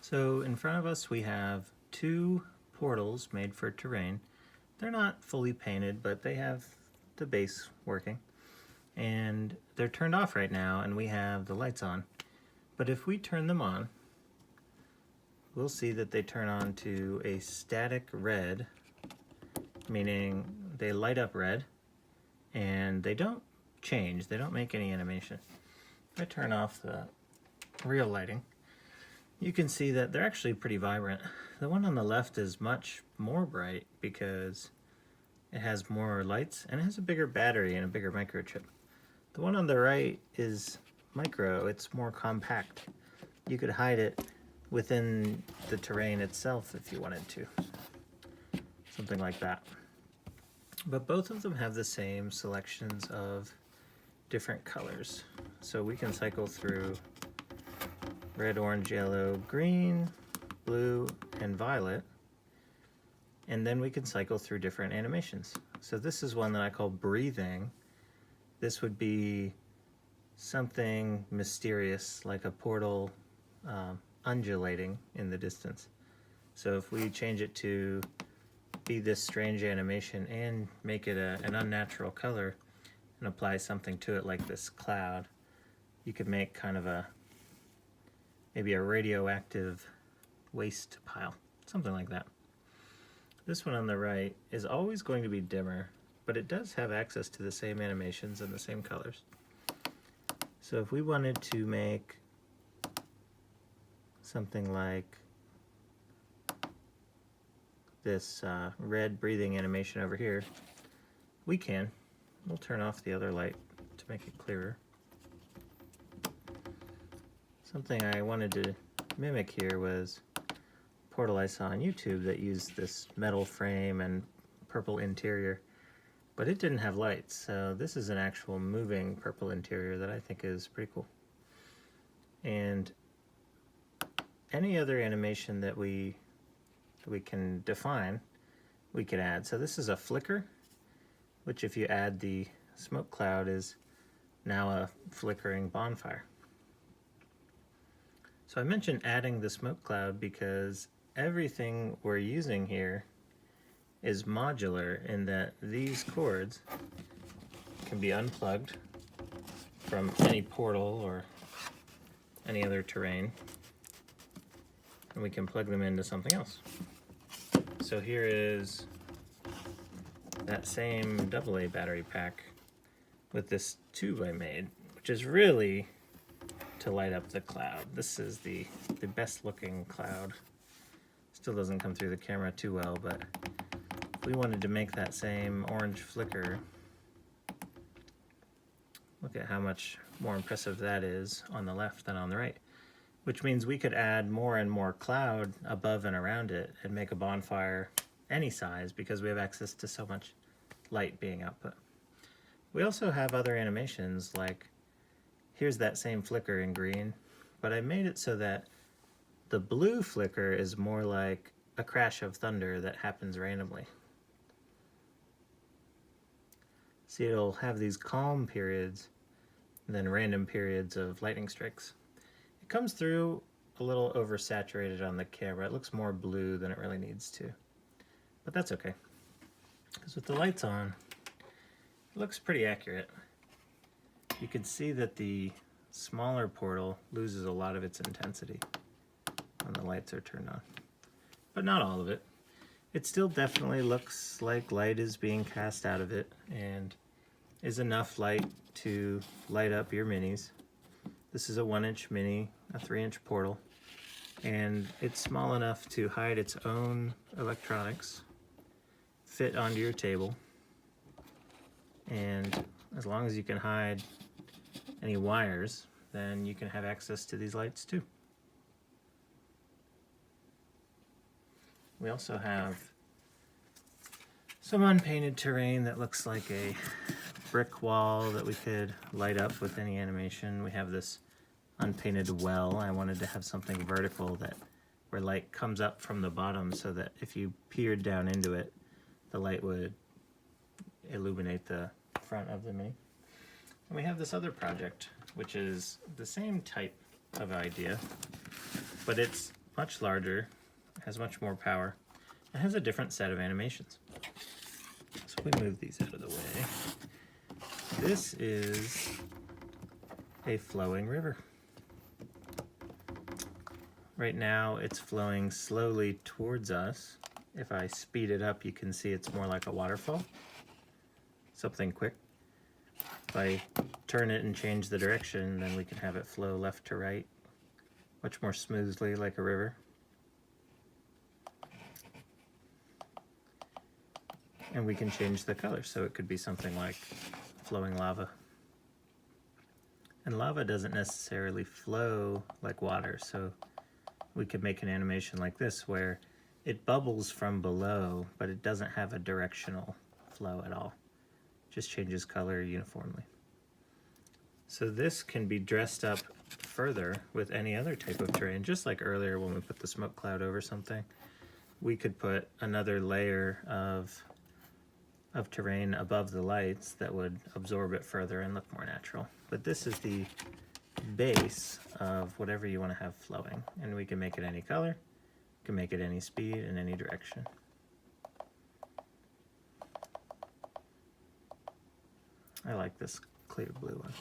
So in front of us we have two portals made for terrain. They're not fully painted, but they have the base working. And they're turned off right now and we have the lights on. But if we turn them on, we'll see that they turn on to a static red, meaning they light up red and they don't change, they don't make any animation. If I turn off the real lighting, you can see that they're actually pretty vibrant. The one on the left is much more bright because it has more lights and it has a bigger battery and a bigger microchip. The one on the right is micro, it's more compact. You could hide it within the terrain itself if you wanted to. Something like that. But both of them have the same selections of different colors. So we can cycle through red, orange, yellow, green, blue, and violet. And then we can cycle through different animations. So this is one that I call breathing. This would be something mysterious, like a portal undulating in the distance. So if we change it to be this strange animation and make it an unnatural color and apply something to it like this cloud, you could make kind of maybe a radioactive waste pile, something like that. This one on the right is always going to be dimmer, but it does have access to the same animations and the same colors. So if we wanted to make something like this red breathing animation over here, we can. We'll turn off the other light to make it clearer. Something I wanted to mimic here was a portal I saw on YouTube that used this metal frame and purple interior, but it didn't have lights, so this is an actual moving purple interior that I think is pretty cool. And any other animation that we can define, we could add. So this is a flicker, which if you add the smoke cloud is now a flickering bonfire. So I mentioned adding the smoke cloud because everything we're using here is modular in that these cords can be unplugged from any portal or any other terrain, and we can plug them into something else. So here is that same AA battery pack with this tube I made, which is really to light up the cloud. This is the best looking cloud. Still doesn't come through the camera too well, but if we wanted to make that same orange flicker, look at how much more impressive that is on the left than on the right. Which means we could add more and more cloud above and around it and make a bonfire any size because we have access to so much light being output. We also have other animations, like here's that same flicker in green, but I made it so that the blue flicker is more like a crash of thunder that happens randomly. See, it'll have these calm periods and then random periods of lightning strikes. It comes through a little oversaturated on the camera. It looks more blue than it really needs to, but that's okay, because with the lights on, it looks pretty accurate. You can see that the smaller portal loses a lot of its intensity when the lights are turned on, but not all of it. It still definitely looks like light is being cast out of it and is enough light to light up your minis. This is a 1-inch mini, a 3-inch portal, and it's small enough to hide its own electronics, fit onto your table, and as long as you can hide any wires, then you can have access to these lights too. We also have some unpainted terrain that looks like a brick wall that we could light up with any animation. We have this unpainted well. I wanted to have something vertical where light comes up from the bottom so that if you peered down into it, the light would illuminate the front of the mini. And we have this other project, which is the same type of idea, but it's much larger, has much more power, and has a different set of animations. So we move these out of the way. This is a flowing river. Right now it's flowing slowly towards us. If I speed it up, you can see it's more like a waterfall, something quick. If I turn it and change the direction, then we can have it flow left to right, much more smoothly like a river. And we can change the color, so it could be something like flowing lava. And lava doesn't necessarily flow like water, so we could make an animation like this where it bubbles from below, but it doesn't have a directional flow at all. It just changes color uniformly. So this can be dressed up further with any other type of terrain, just like earlier when we put the smoke cloud over something. We could put another layer of terrain above the lights that would absorb it further and look more natural. But this is the base of whatever you want to have flowing, and we can make it any color, can make it any speed in any direction. I like this clear blue one.